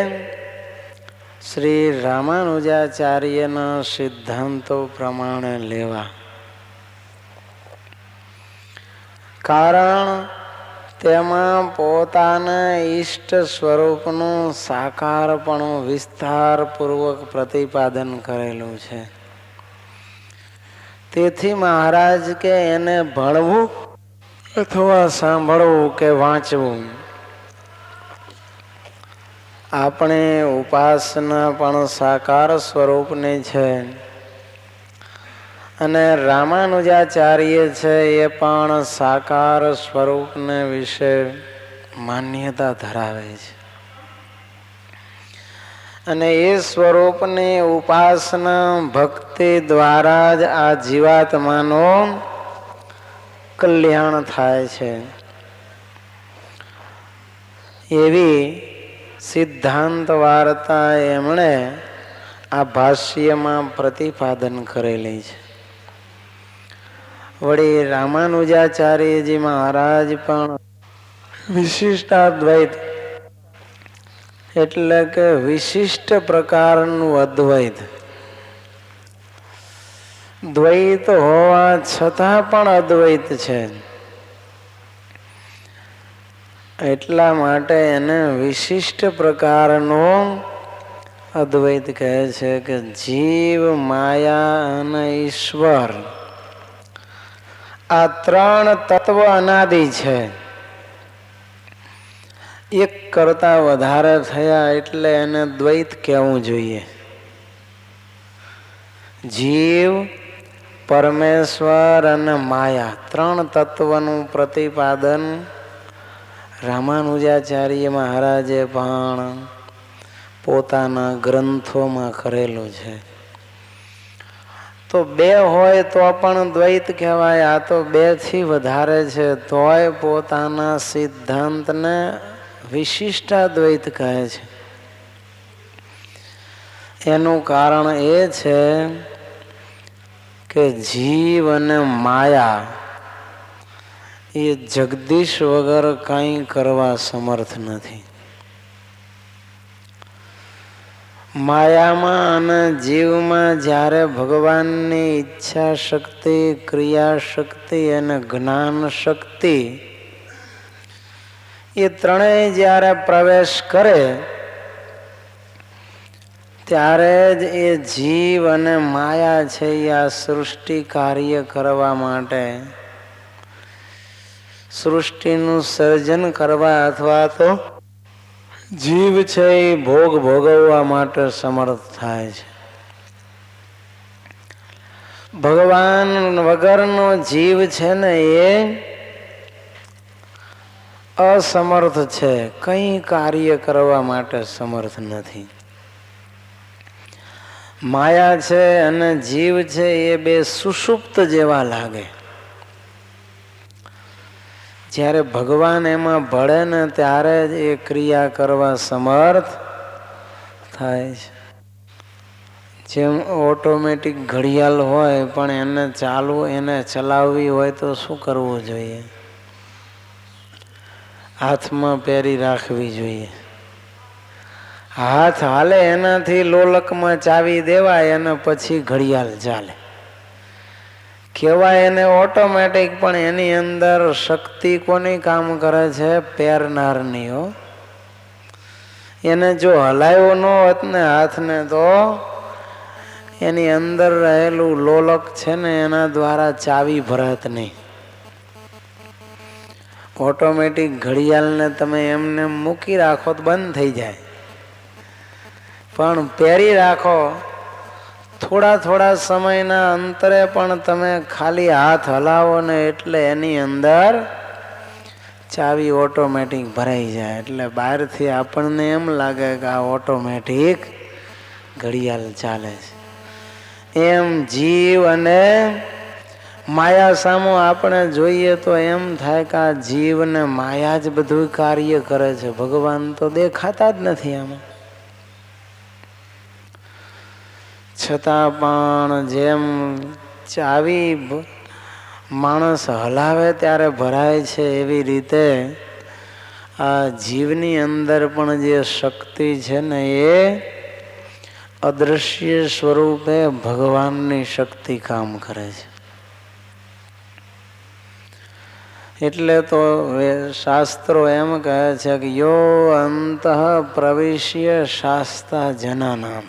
શ્રી રામાનુજાચાર્યના સિદ્ધાંતો પ્રમાણે લેવા. કારણ તેમાં પોતાના ઈષ્ટ સ્વરૂપનું સાકારપણું વિસ્તારપૂર્વક પ્રતિપાદન કરેલું છે. તેથી મહારાજ કે એને ભણવું અથવા સાંભળવું કે વાંચવું, આપણે ઉપાસના પણ સાકાર સ્વરૂપની છે. અને રામાનુજાચાર્ય છે એ પણ સાકાર સ્વરૂપને વિશે માન્યતા ધરાવે છે. અને એ સ્વરૂપની ઉપાસના ભક્તિ દ્વારા જ આ જીવાત્માનો કલ્યાણ થાય છે. એવી સિદ્ધાંત વાર્તા એમણે આ ભાષ્યમાં પ્રતિપાદન કરેલી છે. વળી રામાનુજાચાર્યજી મહારાજ પણ વિશિષ્ટાદ્વૈત એટલે કે વિશિષ્ટ પ્રકારનું અદ્વૈત, દ્વૈત હોવા છતાં પણ અદ્વૈત છે. એટલા માટે એને વિશિષ્ટ પ્રકારનો અદ્વૈત કહે છે કે જીવ, માયા અને ઈશ્વર આ 3 તત્વ અનાદિ છે. એક કરતા વધારે થયા એટલે એને દ્વૈત કહેવું જોઈએ. જીવ, પરમેશ્વર અને માયા 3 તત્વનું પ્રતિપાદન રામાનુજાચાર્ય મહારાજે પણ પોતાના ગ્રંથોમાં કરેલું છે. તો 2 હોય તો પણ દ્વૈત કહેવાય. આ તો 2 થી વધારે છે તોય પોતાના સિદ્ધાંતને વિશિષ્ટાદ્વૈત કહે છે. એનું કારણ એ છે કે જીવ અને માયા એ જગદીશ વગર કંઈ કરવા સમર્થ નથી. માયામાં અને જીવમાં જ્યારે ભગવાનની ઈચ્છા શક્તિ, ક્રિયા શક્તિ અને જ્ઞાન શક્તિ એ ત્રણેય જ્યારે પ્રવેશ કરે ત્યારે જ એ જીવ અને માયા છે એ આ સૃષ્ટિ કાર્ય કરવા માટે, સૃષ્ટિનું સર્જન કરવા અથવા તો જીવ છે એ ભોગ ભોગવવા માટે સમર્થ થાય છે. ભગવાન વગરનો જીવ છે ને એ અસમર્થ છે, કંઈ કાર્ય કરવા માટે સમર્થ નથી. માયા છે અને જીવ છે એ બે સુષુપ્ત જેવા લાગે. જ્યારે ભગવાન એમાં ભળે ને ત્યારે જ એ ક્રિયા કરવા સમર્થ થાય છે. જેમ ઓટોમેટિક ઘડિયાળ હોય પણ એને ચલાવવી હોય તો શું કરવું જોઈએ? હાથમાં પહેરી રાખવી જોઈએ. હાથ હાલે એનાથી લોલકમાં ચાવી દેવાય અને પછી ઘડિયાળ ચાલે. કહેવાય એને ઓટોમેટિક, પણ એની અંદર શક્તિ કોની કામ કરે છે? પહેરનારની. એને જો હલાયો ન હોત ને હાથને તો એની અંદર રહેલું લોલક છે ને એના દ્વારા ચાવી ભરત નહીં. ઓટોમેટિક ઘડિયાળને તમે એમને મૂકી રાખો તો બંધ થઈ જાય, પણ પહેરી રાખો થોડા સમયના અંતરે પણ તમે ખાલી હાથ હલાવો ને એટલે એની અંદર ચાવી ઓટોમેટિક ભરાઈ જાય. એટલે બહારથી આપણને એમ લાગે કે આ ઓટોમેટિક ઘડિયાળ ચાલે છે. એમ જીવ અને માયા સામું આપણે જોઈએ તો એમ થાય કે આ જીવ ને માયા જ બધું કાર્ય કરે છે. ભગવાન તો દેખાતા જ નથી આમાં. છતાં પણ જેમ ચાવી માણસ હલાવે ત્યારે ભરાય છે એવી રીતે આ જીવની અંદર પણ જે શક્તિ છે ને એ અદૃશ્ય સ્વરૂપે ભગવાનની શક્તિ કામ કરે છે. એટલે તો શાસ્ત્રો એમ કહે છે કે યો અંતઃ પ્રવિશ્ય શાસ્તા જનાનામ,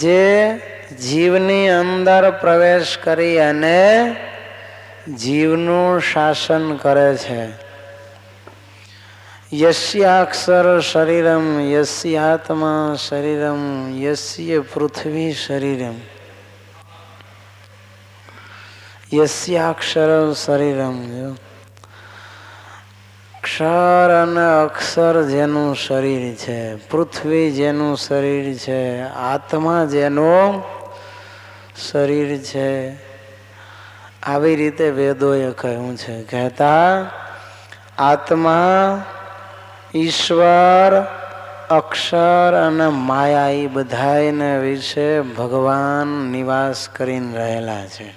જે જીવની અંદર પ્રવેશ કરી અને જીવનું શાસન કરે છે. યસ્યાક્ષર શરીરમ યસ્યાત્મા શરીરમ યસ્ય પૃથ્વી શરીરમ યસ્યાક્ષર શરીરમ. ક્ષર અને અક્ષર જેનું શરીર છે, પૃથ્વી જેનું શરીર છે, આત્મા જેનું શરીર છે, આવી રીતે વેદોએ કહ્યું છે. કહેતા આત્મા, ઈશ્વર, અક્ષર અને માયા એ બધાને વિશે ભગવાન નિવાસ કરીને રહેલા છે.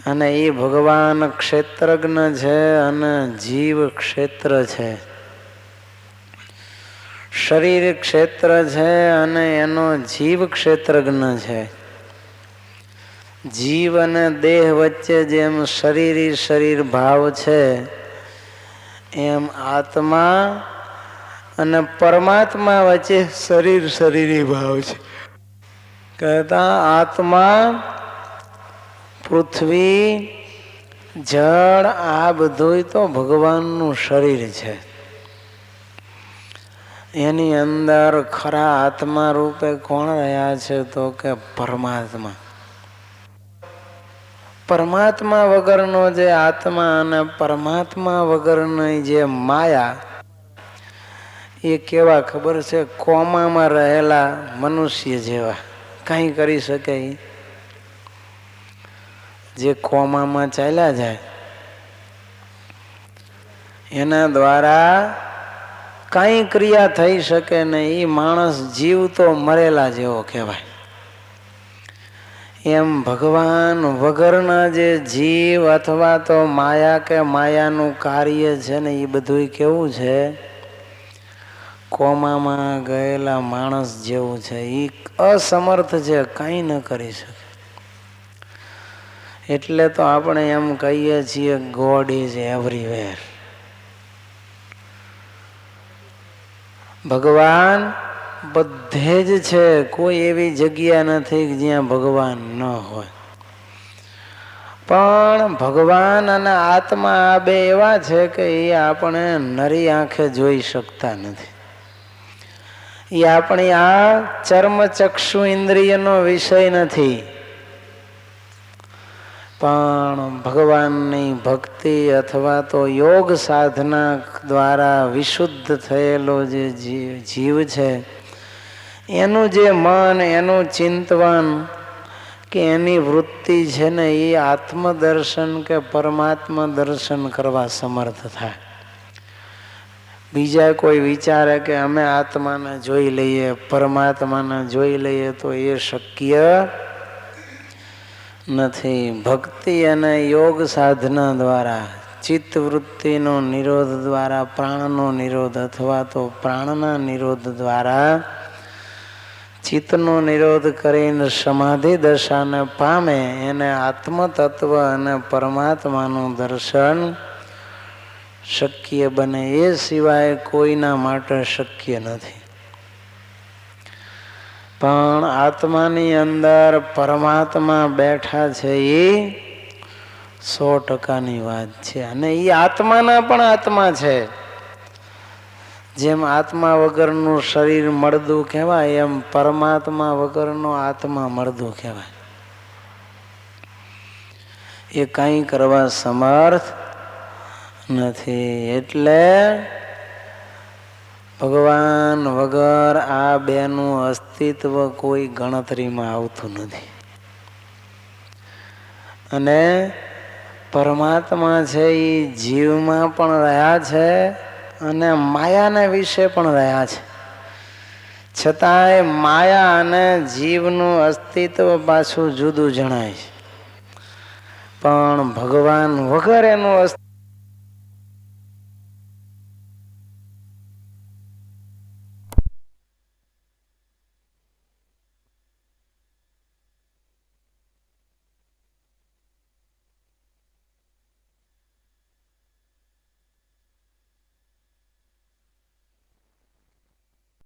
અને એ ભગવાન ક્ષેત્રજ્ઞ છે અને જીવ ક્ષેત્ર છે. શરીર ક્ષેત્ર છે અને એનો જીવ ક્ષેત્રજ્ઞ છે. જીવ અને દેહ વચ્ચે જેમ શરીર ભાવ છે એમ આત્મા અને પરમાત્મા વચ્ચે શરીરી ભાવ છે. કહેતા આત્મા, પૃથ્વી, જળ આ બધું તો ભગવાનનું શરીર છે. એની અંદર ખરા આત્મા રૂપે કોણ રહ્યા છે? તો કે પરમાત્મા. પરમાત્મા વગરનો જે આત્મા અને પરમાત્મા વગરની જે માયા એ કેવા ખબર છે? કોમામાં રહેલા મનુષ્ય જેવા. કંઈ કરી શકે? જે કોમામાં ચાલ્યા જાય એના દ્વારા કઈ ક્રિયા થઈ શકે નહીં. એ માણસ જીવ તો મરેલા જેવો કહેવાય. એમ ભગવાન વગરના જે જીવ અથવા તો માયા કે માયાનું કાર્ય છે ને એ બધું કેવું છે? કોમામાં ગયેલા માણસ જેવું છે. એ અસમર્થ છે, કંઈ ન કરી શકે. એટલે તો આપણે એમ કહીએ છીએ ગોડ ઇઝ એવરીવેર. ભગવાન બધે જ છે. કોઈ એવી જગ્યા નથી જ્યાં ભગવાન ન હોય. પણ ભગવાન અને આત્મા આ બે એવા છે કે એ આપણે નરી આંખે જોઈ શકતા નથી. એ આપણી આ ચર્મચક્ષુ ઇન્દ્રિયનો વિષય નથી. પણ ભગવાનની ભક્તિ અથવા તો યોગ સાધના દ્વારા વિશુદ્ધ થયેલો જે જીવ છે, એનું જે મન, એનું ચિંતન કે એની વૃત્તિ છે ને, એ આત્મદર્શન કે પરમાત્મા દર્શન કરવા સમર્થ થાય. બીજા કોઈ વિચારે કે અમે આત્માને જોઈ લઈએ, પરમાત્માને જોઈ લઈએ, તો એ શક્ય નથી. ભક્તિ અને યોગ સાધના દ્વારા, ચિત્તવૃત્તિનો નિરોધ દ્વારા, પ્રાણનો નિરોધ અથવા તો પ્રાણના નિરોધ દ્વારા ચિત્તનો નિરોધ કરીને સમાધિ દશાને પામે, એને આત્મતત્વ અને પરમાત્માનું દર્શન શક્ય બને. એ સિવાય કોઈના માટે શક્ય નથી. પણ આત્માની અંદર પરમાત્મા બેઠા છે એ 100%ની વાત છે. અને એ આત્માના પણ આત્મા છે. જેમ આત્મા વગરનું શરીર મળદું કહેવાય, એમ પરમાત્મા વગરનો આત્મા મળદું કહેવાય. એ કંઈ કરવા સમર્થ નથી. એટલે ભગવાન વગર આ બેનું અસ્તિત્વ કોઈ ગણતરીમાં આવતું નથી. અને પરમાત્મા છે એ જીવમાં પણ રહ્યા છે અને માયાના વિશે પણ રહ્યા છે. છતાંય માયા અને જીવનું અસ્તિત્વ પાછું જુદું જણાય છે. પણ ભગવાન વગર એનું